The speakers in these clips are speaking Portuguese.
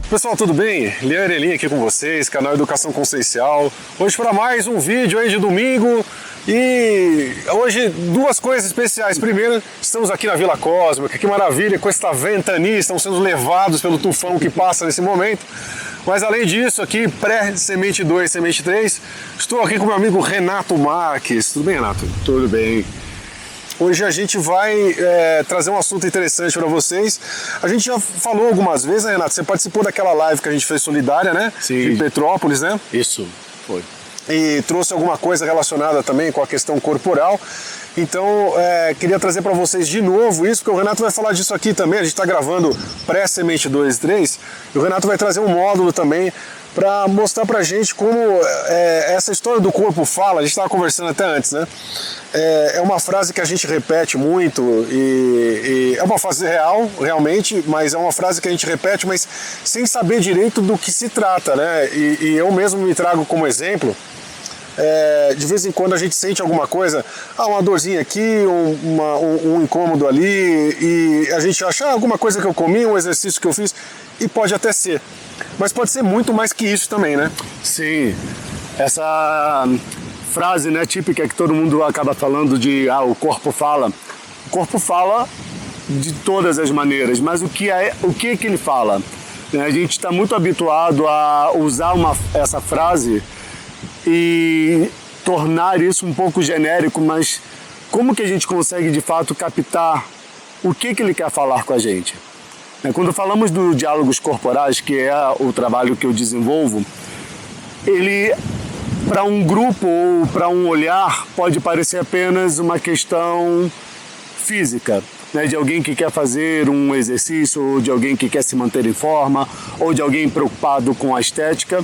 Pessoal, tudo bem? Lian Erelim aqui com vocês, canal Educação Consciencial. Hoje para mais um vídeo aí de domingo e hoje duas coisas especiais. Primeiro, estamos aqui na Vila Cósmica, que maravilha, com esta ventania, estamos sendo levados pelo tufão que passa nesse momento. Mas além disso, aqui pré-Semente 2, Semente 3, estou aqui com meu amigo Renato Marques. Tudo bem, Renato? Tudo bem. Hoje a gente vai trazer um assunto interessante para vocês. A gente já falou algumas vezes, né, Renato? Você participou daquela live que a gente fez solidária, né? Sim. De Petrópolis, né? Isso, foi. E trouxe alguma coisa relacionada também com a questão corporal. Então, queria trazer para vocês de novo isso, porque o Renato vai falar disso aqui também. A gente está gravando pré-Semente 2 e 3, e o Renato vai trazer um módulo também para mostrar pra gente como essa história do corpo fala. A gente estava conversando até antes, né? É uma frase que a gente repete muito e é uma frase real, realmente, mas é uma frase que a gente repete, mas sem saber direito do que se trata, né? E eu mesmo me trago como exemplo. De vez em quando a gente sente alguma coisa, uma dorzinha aqui, um incômodo ali, e a gente acha alguma coisa que eu comi, um exercício que eu fiz, e pode até ser. Mas pode ser muito mais que isso também, né? Sim, essa frase, né, típica que todo mundo acaba falando de o corpo fala. O corpo fala de todas as maneiras, mas o que ele fala? A gente está muito habituado a usar essa frase e tornar isso um pouco genérico, mas como que a gente consegue de fato captar o que ele quer falar com a gente? Quando falamos do diálogos corporais, que é o trabalho que eu desenvolvo, ele, para um grupo ou para um olhar, pode parecer apenas uma questão física, né? De alguém que quer fazer um exercício, ou de alguém que quer se manter em forma, ou de alguém preocupado com a estética.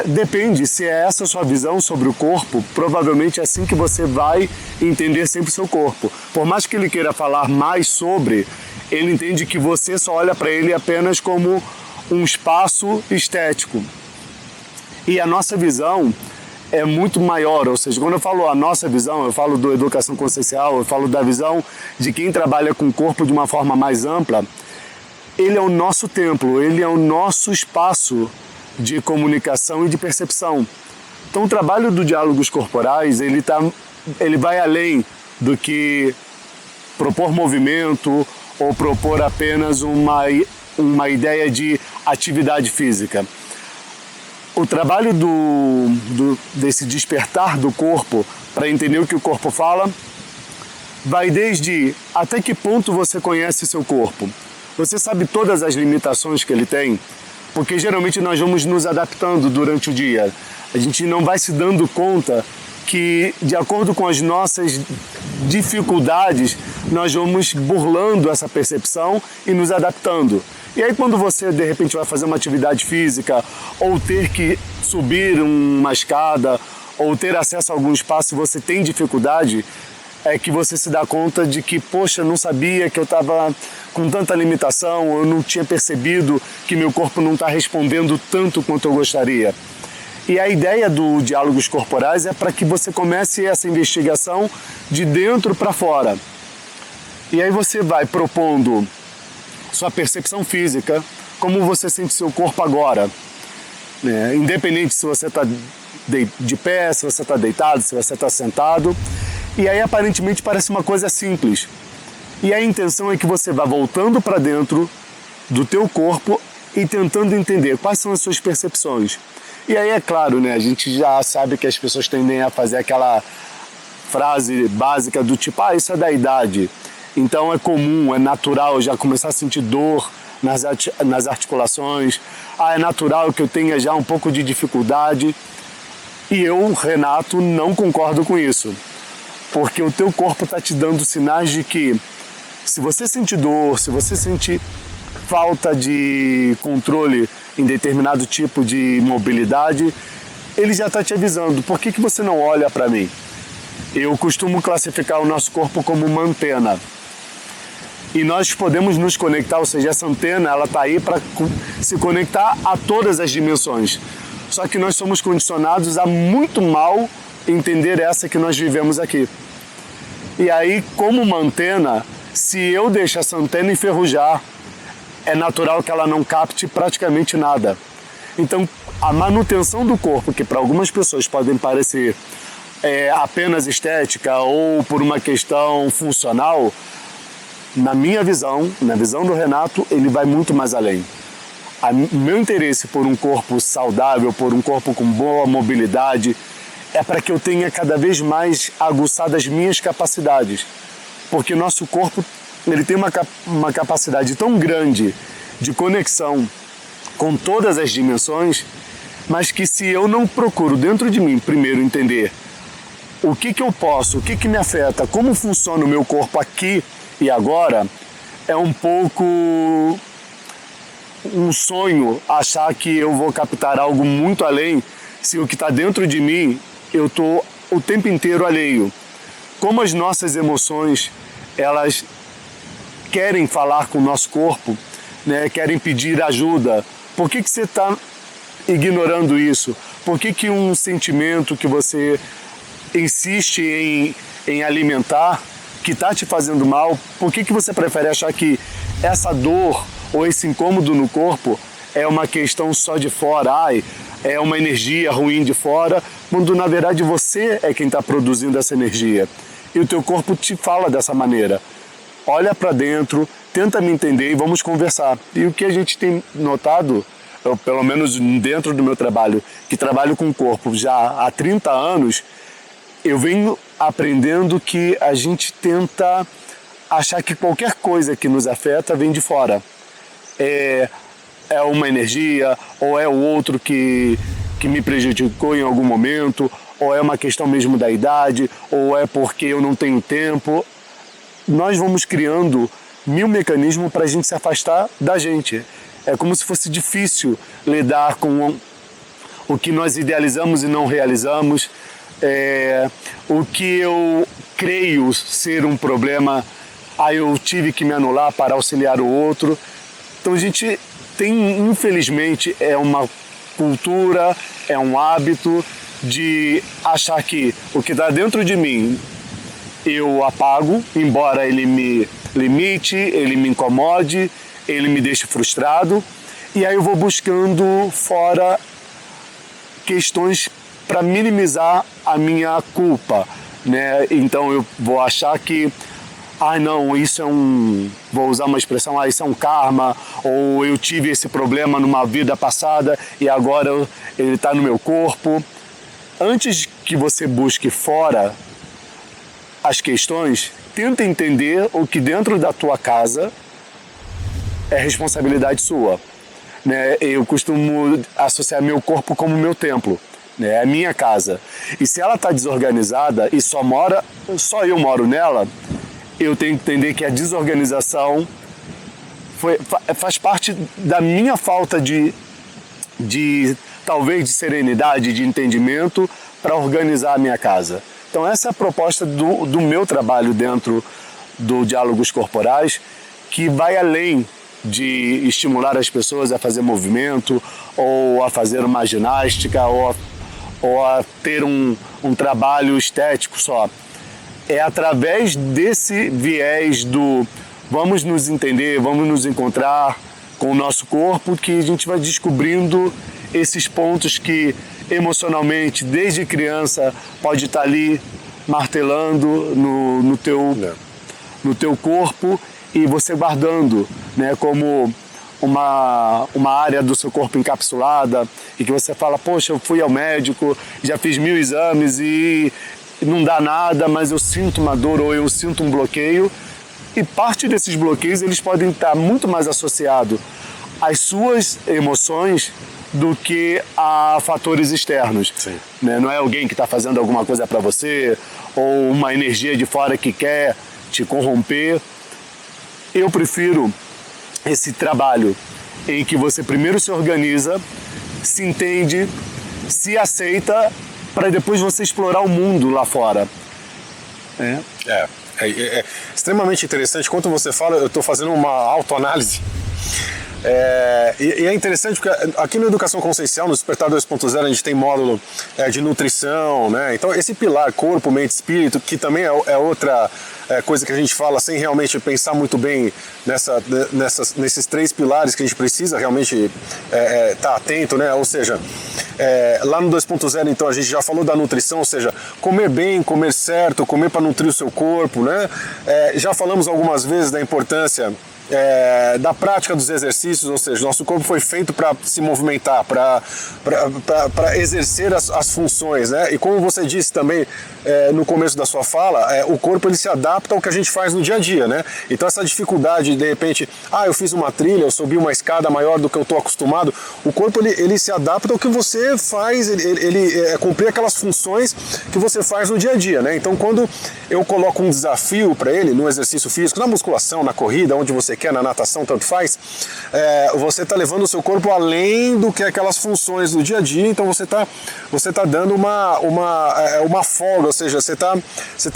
Depende, se é essa a sua visão sobre o corpo, provavelmente é assim que você vai entender sempre o seu corpo. Por mais que ele queira falar mais sobre, ele entende que você só olha para ele apenas como um espaço estético. E a nossa visão é muito maior, ou seja, quando eu falo a nossa visão, eu falo do Educação Consciencial, eu falo da visão de quem trabalha com o corpo de uma forma mais ampla. Ele é o nosso templo, ele é o nosso espaço de comunicação e de percepção. Então o trabalho do diálogos corporais, ele vai além do que propor movimento ou propor apenas uma ideia de atividade física. O trabalho desse despertar do corpo para entender o que o corpo fala vai desde até que ponto você conhece seu corpo. Você sabe todas as limitações que ele tem? Porque geralmente nós vamos nos adaptando durante o dia. A gente não vai se dando conta que, de acordo com as nossas dificuldades, nós vamos burlando essa percepção e nos adaptando. E aí quando você, de repente, vai fazer uma atividade física, ou ter que subir uma escada, ou ter acesso a algum espaço e você tem dificuldade, é que você se dá conta de que, poxa, eu não sabia que eu estava com tanta limitação, eu não tinha percebido que meu corpo não está respondendo tanto quanto eu gostaria. E a ideia do diálogos corporais é para que você comece essa investigação de dentro para fora. E aí você vai propondo sua percepção física, como você sente seu corpo agora, né? Independente se você está de pé, se você está deitado, se você está sentado. E aí aparentemente parece uma coisa simples. E a intenção é que você vá voltando para dentro do teu corpo e tentando entender quais são as suas percepções. E aí é claro, né, a gente já sabe que as pessoas tendem a fazer aquela frase básica do tipo, isso é da idade. Então é comum, é natural já começar a sentir dor nas articulações. É natural que eu tenha já um pouco de dificuldade. E eu, Renato, não concordo com isso. Porque o teu corpo está te dando sinais de que se você sentir dor, se você sentir falta de controle em determinado tipo de mobilidade, ele já está te avisando. Por que você não olha para mim? Eu costumo classificar o nosso corpo como uma antena. E nós podemos nos conectar, ou seja, essa antena ela está aí para se conectar a todas as dimensões. Só que nós somos condicionados a muito mal entender essa que nós vivemos aqui. E aí, como uma antena, se eu deixo essa antena enferrujar, é natural que ela não capte praticamente nada. Então, a manutenção do corpo, que para algumas pessoas podem parecer apenas estética ou por uma questão funcional, na minha visão, na visão do Renato, ele vai muito mais além. O meu interesse por um corpo saudável, por um corpo com boa mobilidade, é para que eu tenha cada vez mais aguçadas as minhas capacidades. Porque o nosso corpo ele tem uma capacidade tão grande de conexão com todas as dimensões, mas que se eu não procuro dentro de mim primeiro entender o que eu posso, o que me afeta, como funciona o meu corpo aqui e agora, é um pouco um sonho achar que eu vou captar algo muito além se o que está dentro de mim eu estou o tempo inteiro alheio. Como as nossas emoções, elas querem falar com o nosso corpo, né? Querem pedir ajuda. Por que você está ignorando isso? Por que um sentimento que você insiste em alimentar, que está te fazendo mal, por que você prefere achar que essa dor ou esse incômodo no corpo é uma questão só de fora, é uma energia ruim de fora, quando na verdade você é quem está produzindo essa energia. E o teu corpo te fala dessa maneira. Olha para dentro, tenta me entender e vamos conversar. E o que a gente tem notado, eu, pelo menos dentro do meu trabalho, que trabalho com o corpo já há 30 anos, eu venho aprendendo que a gente tenta achar que qualquer coisa que nos afeta vem de fora. É uma energia, ou é o outro que me prejudicou em algum momento, ou é uma questão mesmo da idade, ou é porque eu não tenho tempo. Nós vamos criando 1000 mecanismos para a gente se afastar da gente. É como se fosse difícil lidar com o que nós idealizamos e não realizamos. O que eu creio ser um problema, eu tive que me anular para auxiliar o outro. Então a gente tem, infelizmente, uma cultura, um hábito de achar que o que está dentro de mim eu apago, embora ele me limite, ele me incomode, ele me deixe frustrado, e aí eu vou buscando fora questões para minimizar a minha culpa, né? Então eu vou achar que não, isso vou usar uma expressão, isso é um karma, ou eu tive esse problema numa vida passada e agora ele está no meu corpo. Antes que você busque fora as questões, tenta entender o que dentro da tua casa é responsabilidade sua, né? Eu costumo associar meu corpo como meu templo, né? É a minha casa. E se ela está desorganizada e só eu moro nela, eu tenho que entender que a desorganização faz parte da minha falta de talvez de serenidade, de entendimento para organizar a minha casa. Então essa é a proposta do meu trabalho dentro do Diálogos Corporais, que vai além de estimular as pessoas a fazer movimento, ou a fazer uma ginástica, ou a ter um trabalho estético só. É através desse viés do vamos nos entender, vamos nos encontrar com o nosso corpo, que a gente vai descobrindo esses pontos que emocionalmente, desde criança, pode estar ali martelando no teu corpo e você guardando, né, como uma área do seu corpo encapsulada, e que você fala, poxa, eu fui ao médico, já fiz 1000 exames e não dá nada, mas eu sinto uma dor ou eu sinto um bloqueio. E parte desses bloqueios eles podem estar muito mais associados às suas emoções do que a fatores externos. Né? Não é alguém que está fazendo alguma coisa para você, ou uma energia de fora que quer te corromper. Eu prefiro esse trabalho em que você primeiro se organiza, se entende, se aceita, para depois você explorar o mundo lá fora. É extremamente interessante. Quando você fala, eu estou fazendo uma autoanálise E é interessante porque aqui no Educação Consciencial, no Despertar 2.0, a gente tem módulo de nutrição, né? Então esse pilar corpo, mente, espírito, que também é outra coisa que a gente fala sem realmente pensar muito bem nesses 3 pilares que a gente precisa realmente estar atento, né? Ou seja, lá no 2.0 então a gente já falou da nutrição, ou seja, comer bem, comer certo, comer para nutrir o seu corpo, né? Já falamos algumas vezes da importância da prática dos exercícios, ou seja, nosso corpo foi feito para se movimentar, para exercer as funções, né? E como você disse também no começo da sua fala, o corpo ele se adapta ao que a gente faz no dia a dia, né? Então essa dificuldade de repente, eu fiz uma trilha, eu subi uma escada maior do que eu estou acostumado, o corpo ele se adapta ao que você faz, ele cumprir aquelas funções que você faz no dia a dia, né? Então quando eu coloco um desafio para ele no exercício físico, na musculação, na corrida, onde você quer, na natação, tanto faz, você está levando o seu corpo além do que aquelas funções do dia a dia, então você tá dando uma folga, ou seja, você tá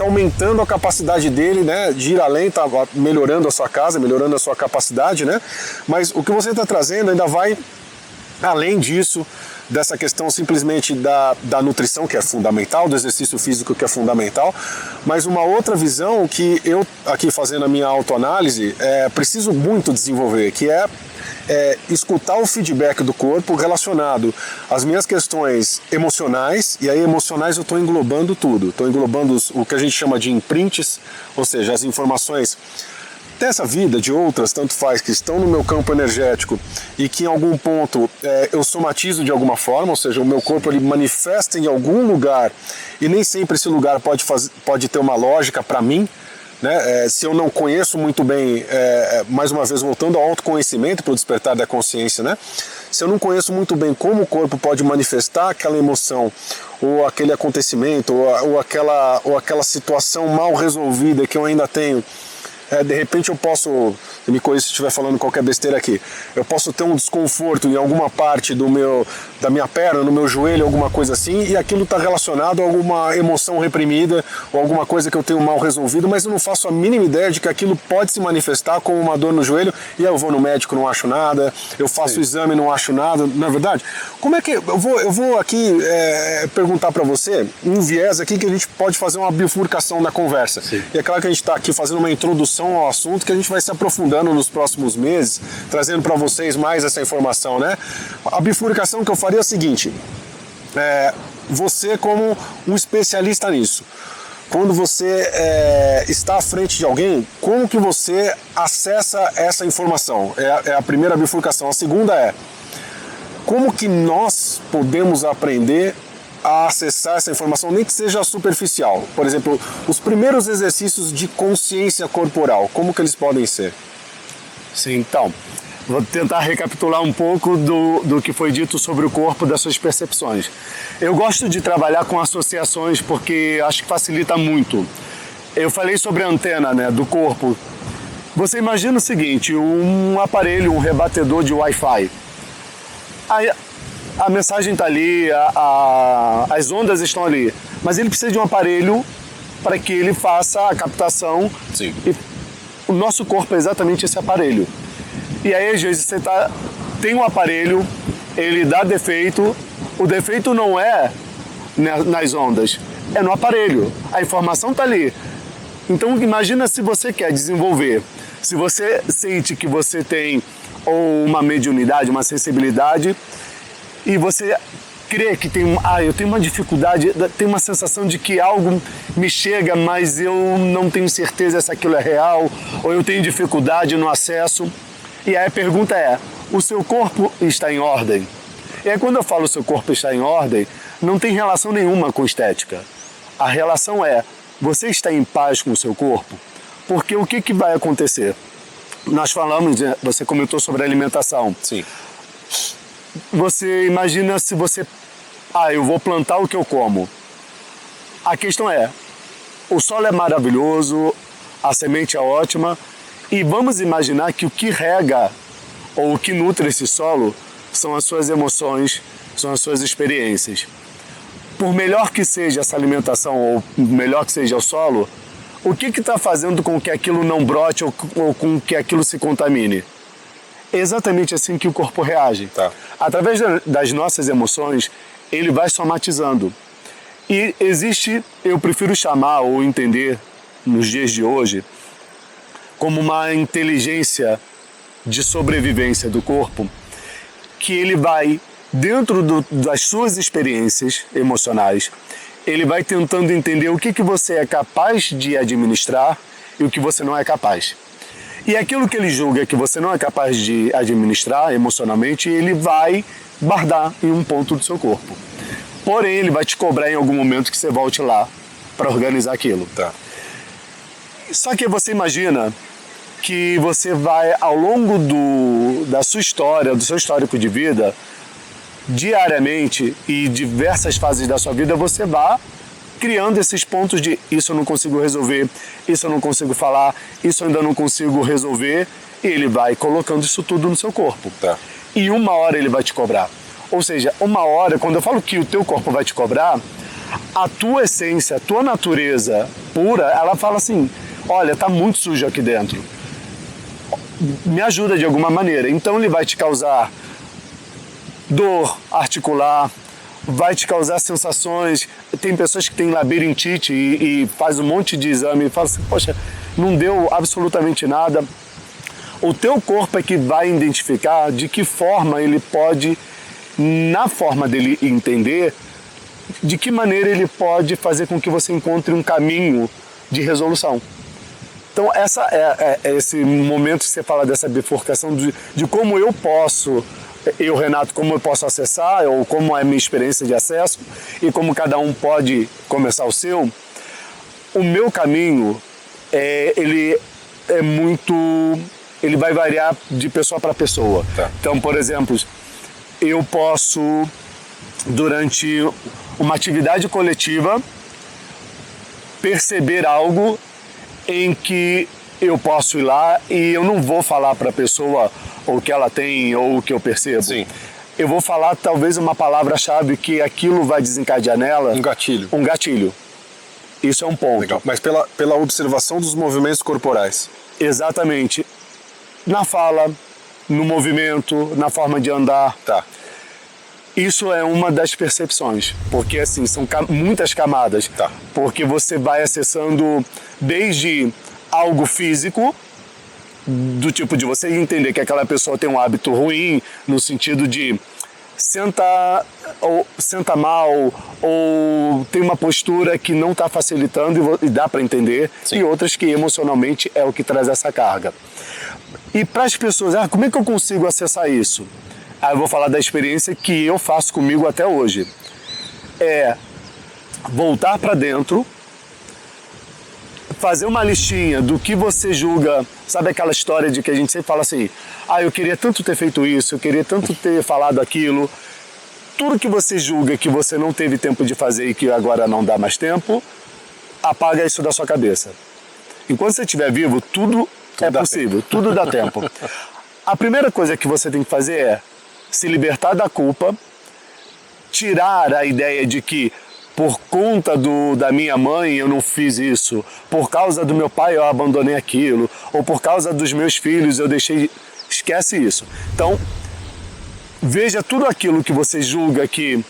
aumentando a capacidade dele, né, de ir além, tá melhorando a sua casa, melhorando a sua capacidade, né, mas o que você está trazendo ainda vai além disso, dessa questão simplesmente da nutrição, que é fundamental, do exercício físico, que é fundamental, mas uma outra visão que eu, aqui fazendo a minha autoanálise, preciso muito desenvolver, que é escutar o feedback do corpo relacionado às minhas questões emocionais, e aí emocionais eu estou englobando tudo, estou englobando o que a gente chama de imprints, ou seja, as informações dessa vida, de outras, tanto faz, que estão no meu campo energético e que em algum ponto eu somatizo de alguma forma, ou seja, o meu corpo ele manifesta em algum lugar e nem sempre esse lugar pode ter uma lógica para mim, né? Se eu não conheço muito bem, mais uma vez voltando ao autoconhecimento para o despertar da consciência, né? Se eu não conheço muito bem como o corpo pode manifestar aquela emoção ou aquele acontecimento ou aquela situação mal resolvida que eu ainda tenho, de repente eu posso, me corrija se estiver falando qualquer besteira aqui, eu posso ter um desconforto em alguma parte da minha perna, no meu joelho, alguma coisa assim, e aquilo está relacionado a alguma emoção reprimida ou alguma coisa que eu tenho mal resolvido, mas eu não faço a mínima ideia de que aquilo pode se manifestar como uma dor no joelho, e aí eu vou no médico, não acho nada, eu faço o exame, não acho nada, na verdade. Como é que eu vou aqui perguntar para você um viés aqui que a gente pode fazer uma bifurcação da conversa. Sim. E é claro que a gente está aqui fazendo uma introdução ao assunto que a gente vai se aprofundando nos próximos meses, trazendo para vocês mais essa informação, né? A bifurcação que eu faria é a seguinte: você como um especialista nisso, quando você está à frente de alguém, como que você acessa essa informação? É a primeira bifurcação. A segunda é como que nós podemos aprender a acessar essa informação, nem que seja superficial. Por exemplo, os primeiros exercícios de consciência corporal, como que eles podem ser? Sim, então, vou tentar recapitular um pouco do que foi dito sobre o corpo, das suas percepções. Eu gosto de trabalhar com associações porque acho que facilita muito. Eu falei sobre a antena, né, do corpo. Você imagina o seguinte, um aparelho, um rebatedor de Wi-Fi. A mensagem está ali, as ondas estão ali, mas ele precisa de um aparelho para que ele faça a captação. Sim. E o nosso corpo é exatamente esse aparelho. E aí, às vezes, você tem um aparelho, ele dá defeito, o defeito não é nas ondas, é no aparelho. A informação está ali. Então, imagina se você quer desenvolver, se você sente que você tem ou uma mediunidade, uma sensibilidade, e você crê que eu tenho uma dificuldade, tem uma sensação de que algo me chega, mas eu não tenho certeza se aquilo é real, ou eu tenho dificuldade no acesso. E aí a pergunta é, o seu corpo está em ordem? E aí quando eu falo o seu corpo está em ordem, não tem relação nenhuma com estética. A relação é, você está em paz com o seu corpo? Porque o que vai acontecer? Nós falamos, você comentou sobre a alimentação. Sim. Você imagina se você... eu vou plantar o que eu como. A questão é, o solo é maravilhoso, a semente é ótima, e vamos imaginar que o que rega ou o que nutre esse solo são as suas emoções, são as suas experiências. Por melhor que seja essa alimentação ou melhor que seja o solo, o que está fazendo com que aquilo não brote ou com que aquilo se contamine? É exatamente assim que o corpo reage. Tá. Através das nossas emoções, ele vai somatizando. E existe, eu prefiro chamar ou entender, nos dias de hoje, como uma inteligência de sobrevivência do corpo, que ele vai, dentro das suas experiências emocionais, ele vai tentando entender o que você é capaz de administrar e o que você não é capaz. E aquilo que ele julga que você não é capaz de administrar emocionalmente, ele vai guardar em um ponto do seu corpo. Porém, ele vai te cobrar em algum momento que você volte lá para organizar aquilo. Tá. Só que você imagina que você vai, ao longo da sua história, do seu histórico de vida, diariamente e diversas fases da sua vida, você vai criando esses pontos de isso eu não consigo resolver, isso eu não consigo falar, isso eu ainda não consigo resolver, e ele vai colocando isso tudo no seu corpo. Tá. E uma hora ele vai te cobrar. Ou seja, uma hora, quando eu falo que o teu corpo vai te cobrar, a tua essência, a tua natureza pura, ela fala assim, olha, tá muito sujo aqui dentro. Me ajuda de alguma maneira. Então ele vai te causar dor articular, vai te causar sensações. Tem pessoas que têm labirintite e faz um monte de exame e fala assim, poxa, não deu absolutamente nada. O teu corpo é que vai identificar de que forma ele pode, na forma dele entender, de que maneira ele pode fazer com que você encontre um caminho de resolução. Então, esse momento que você fala dessa bifurcação de como eu posso, Renato, como eu posso acessar, ou como é a minha experiência de acesso, e como cada um pode começar o seu, o meu caminho, ele vai variar de pessoa para pessoa. Tá. Então, por exemplo, eu posso, durante uma atividade coletiva, perceber algo em que eu posso ir lá e eu não vou falar para a pessoa o que ela tem ou o que eu percebo. Sim. Eu vou falar talvez uma palavra-chave que aquilo vai desencadear nela. Um gatilho. Um gatilho. Isso é um ponto. Legal. Mas pela observação dos movimentos corporais. Exatamente. Na fala, no movimento, na forma de andar. Tá. Isso é uma das percepções, porque assim, são muitas camadas. Tá. Porque você vai acessando desde algo físico, do tipo de você entender que aquela pessoa tem um hábito ruim, no sentido de senta mal, ou tem uma postura que não está facilitando e dá para entender. Sim. E outras que emocionalmente é o que traz essa carga. E para as pessoas, como é que eu consigo acessar isso? Eu vou falar da experiência que eu faço comigo até hoje. É voltar para dentro, fazer uma listinha do que você julga. Sabe aquela história de que a gente sempre fala assim, eu queria tanto ter feito isso, eu queria tanto ter falado aquilo. Tudo que você julga que você não teve tempo de fazer e que agora não dá mais tempo, apaga isso da sua cabeça. Enquanto você estiver vivo, tudo é possível, tudo dá tempo. A primeira coisa que você tem que fazer é se libertar da culpa, tirar a ideia de que por conta da minha mãe eu não fiz isso, por causa do meu pai eu abandonei aquilo, ou por causa dos meus filhos eu deixei... Esquece isso. Então, veja tudo aquilo que você julga que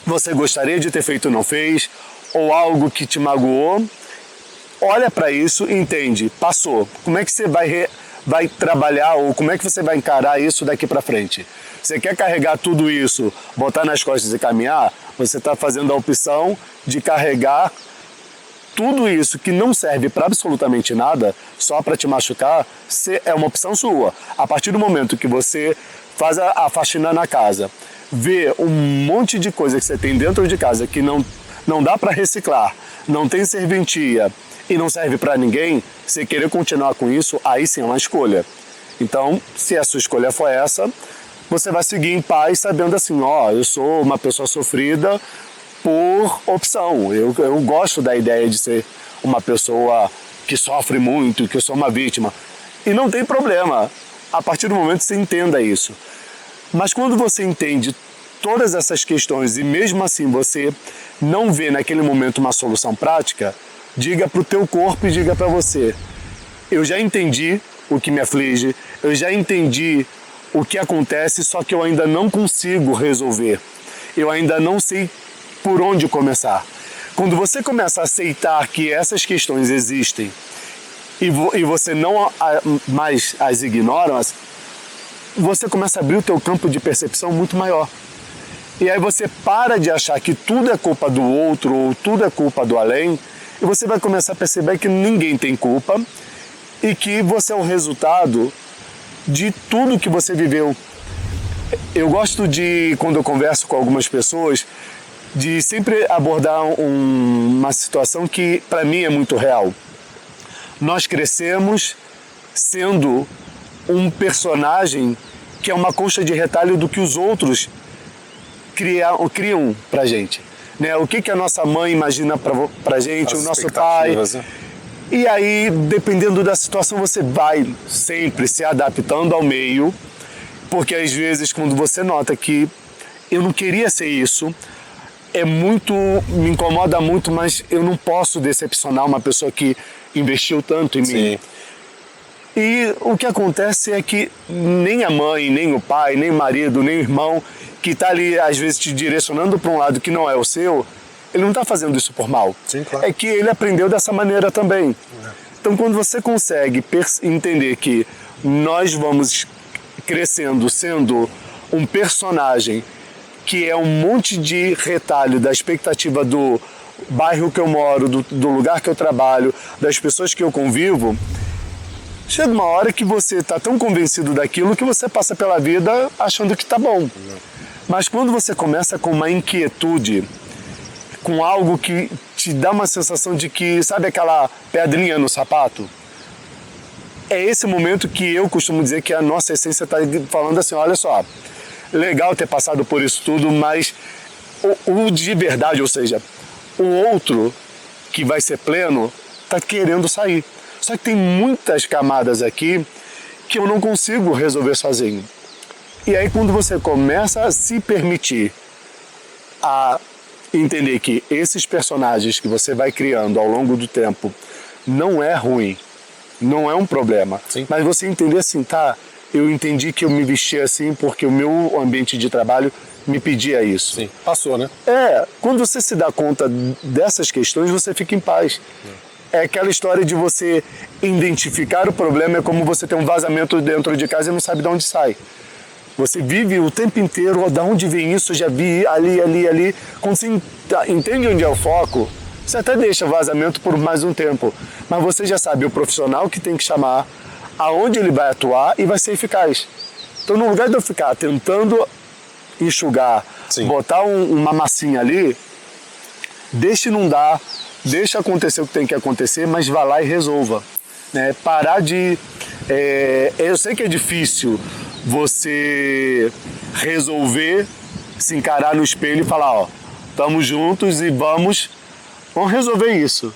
você gostaria de ter feito e não fez, ou algo que te magoou, olha para isso e entende, passou. Como é que você vai trabalhar, ou como é que você vai encarar isso daqui para frente? Você quer carregar tudo isso, botar nas costas e caminhar? Você está fazendo a opção de carregar tudo isso que não serve para absolutamente nada, só para te machucar, é uma opção sua. A partir do momento que você faz a faxina na casa, vê um monte de coisa que você tem dentro de casa que não dá para reciclar, não tem serventia e não serve para ninguém, você querer continuar com isso, aí sim é uma escolha. Então, se a sua escolha for essa, você vai seguir em paz sabendo assim, eu sou uma pessoa sofrida por opção. Eu gosto da ideia de ser uma pessoa que sofre muito, que eu sou uma vítima. E não tem problema, a partir do momento que você entenda isso. Mas quando você entende todas essas questões e mesmo assim você não vê naquele momento uma solução prática, diga para o teu corpo e diga para você, eu já entendi o que me aflige, eu já entendi o que acontece, só que eu ainda não consigo resolver. Eu ainda não sei por onde começar. Quando você começa a aceitar que essas questões existem e você não mais as ignora, você começa a abrir o teu campo de percepção muito maior. E aí você para de achar que tudo é culpa do outro ou tudo é culpa do além, e você vai começar a perceber que ninguém tem culpa e que você é o resultado de tudo que você viveu. Eu gosto de, quando eu converso com algumas pessoas, de sempre abordar uma situação que para mim é muito real. Nós crescemos sendo um personagem que é uma colcha de retalho do que os outros criam pra gente. Né? O que a nossa mãe imagina pra gente, o nosso pai. Né? E aí, dependendo da situação, você vai sempre se adaptando ao meio, porque às vezes quando você nota que eu não queria ser isso, me incomoda muito, mas eu não posso decepcionar uma pessoa que investiu tanto em mim. E o que acontece é que nem a mãe, nem o pai, nem o marido, nem o irmão que está ali às vezes te direcionando para um lado que não é o seu, ele não está fazendo isso por mal. Sim, claro. É que ele aprendeu dessa maneira também. Então quando você consegue entender que nós vamos crescendo sendo um personagem que é um monte de retalho da expectativa do bairro que eu moro, do lugar que eu trabalho, das pessoas que eu convivo, chega uma hora que você está tão convencido daquilo que você passa pela vida achando que está bom. Mas quando você começa com uma inquietude, com algo que te dá uma sensação de que, sabe aquela pedrinha no sapato? É esse momento que eu costumo dizer que a nossa essência está falando assim, olha só, legal ter passado por isso tudo, mas o de verdade, ou seja, o outro que vai ser pleno, está querendo sair. Só que tem muitas camadas aqui que eu não consigo resolver sozinho. E aí quando você começa a se permitir a entender que esses personagens que você vai criando ao longo do tempo não é ruim, não é um problema. Sim. Mas você entender assim, tá, eu entendi que eu me vesti assim porque o meu ambiente de trabalho me pedia isso. Sim, passou, né? Quando você se dá conta dessas questões, você fica em paz. É aquela história de você identificar o problema, é como você ter um vazamento dentro de casa e não sabe de onde sai. Você vive o tempo inteiro, de onde vem isso, já vi ali. Quando você entende onde é o foco, você até deixa o vazamento por mais um tempo. Mas você já sabe o profissional que tem que chamar, aonde ele vai atuar e vai ser eficaz. Então, no lugar de eu ficar tentando enxugar, Sim. botar uma massinha ali, deixa inundar, deixa acontecer o que tem que acontecer, mas vá lá e resolva. Né? Parar de... eu sei que é difícil você resolver, se encarar no espelho e falar, ó, estamos juntos e vamos resolver isso.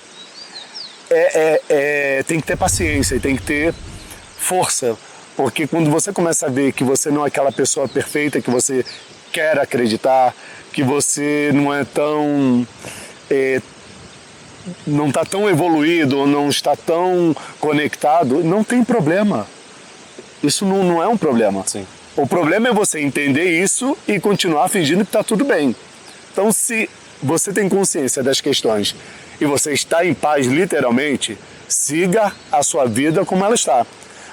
Tem que ter paciência, tem que ter força, porque quando você começa a ver que você não é aquela pessoa perfeita que você quer acreditar, que você não é tão... não está tão evoluído, ou não está tão conectado, não tem problema. Isso não é um problema. Sim. O problema é você entender isso e continuar fingindo que está tudo bem. Então, se você tem consciência das questões e você está em paz literalmente, siga a sua vida como ela está.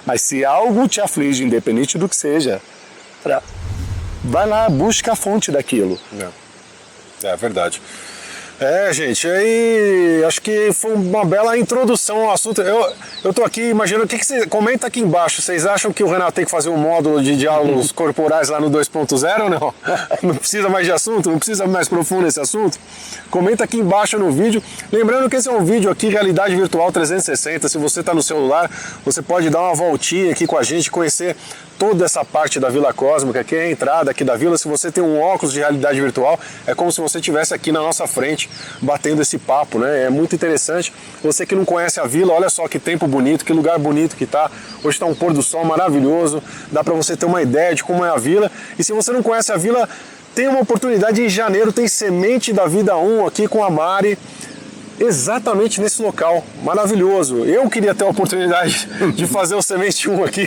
Mas se algo te aflige, independente do que seja, vai lá, busca a fonte daquilo. É verdade. Gente, aí acho que foi uma bela introdução ao assunto. Eu tô aqui imaginando, comenta aqui embaixo, vocês acham que o Renato tem que fazer um módulo de diálogos corporais lá no 2.0 ou não? Não precisa mais de assunto? Não precisa mais profundo esse assunto? Comenta aqui embaixo no vídeo. Lembrando que esse é um vídeo aqui, Realidade Virtual 360, se você está no celular, você pode dar uma voltinha aqui com a gente, conhecer toda essa parte da Vila Cósmica, que é a entrada aqui da vila. Se você tem um óculos de realidade virtual, é como se você estivesse aqui na nossa frente, batendo esse papo, né? É muito interessante. Você que não conhece a vila, olha só que tempo bonito, que lugar bonito que tá. Hoje está um pôr do sol maravilhoso, dá para você ter uma ideia de como é a vila. E se você não conhece a vila, tem uma oportunidade em janeiro, tem Semente da Vida 1 aqui com a Mari. exatamente nesse local maravilhoso. Eu queria ter a oportunidade de fazer o Semente 1 aqui,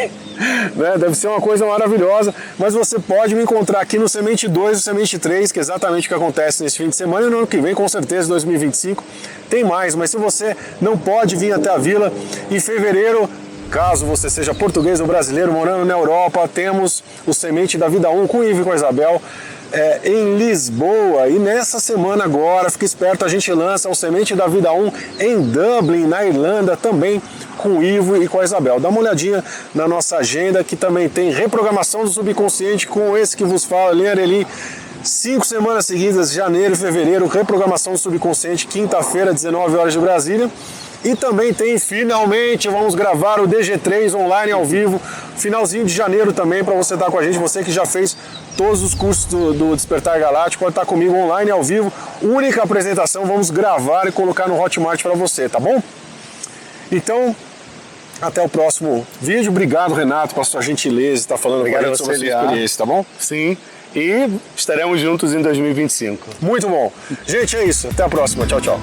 né? Deve ser uma coisa maravilhosa, mas você pode me encontrar aqui no Semente 2 e Semente 3, que é exatamente o que acontece nesse fim de semana, e no ano que vem, com certeza, 2025, tem mais. Mas se você não pode vir até a vila, em fevereiro, caso você seja português ou brasileiro morando na Europa, temos o Semente da Vida 1 com o Ivo e com a Isabel em Lisboa. E nessa semana agora, fique esperto, a gente lança o Semente da Vida 1 em Dublin, na Irlanda, também com o Ivo e com a Isabel. Dá uma olhadinha na nossa agenda, que também tem reprogramação do subconsciente com esse que vos fala, Leandro. 5 semanas seguidas, janeiro e fevereiro, reprogramação do subconsciente, quinta-feira, 19 horas de Brasília. E também tem, finalmente, vamos gravar o DG3 online ao vivo, finalzinho de janeiro também, para você estar com a gente, você que já fez todos os cursos do Despertar Galáctico, pode estar comigo online ao vivo, única apresentação, vamos gravar e colocar no Hotmart para você, tá bom? Então, até o próximo vídeo. Obrigado, Renato, pela sua gentileza, estar falando com a gente sobre a sua experiência, tá bom? Sim, e estaremos juntos em 2025. Muito bom. Gente, é isso. Até a próxima. Tchau, tchau.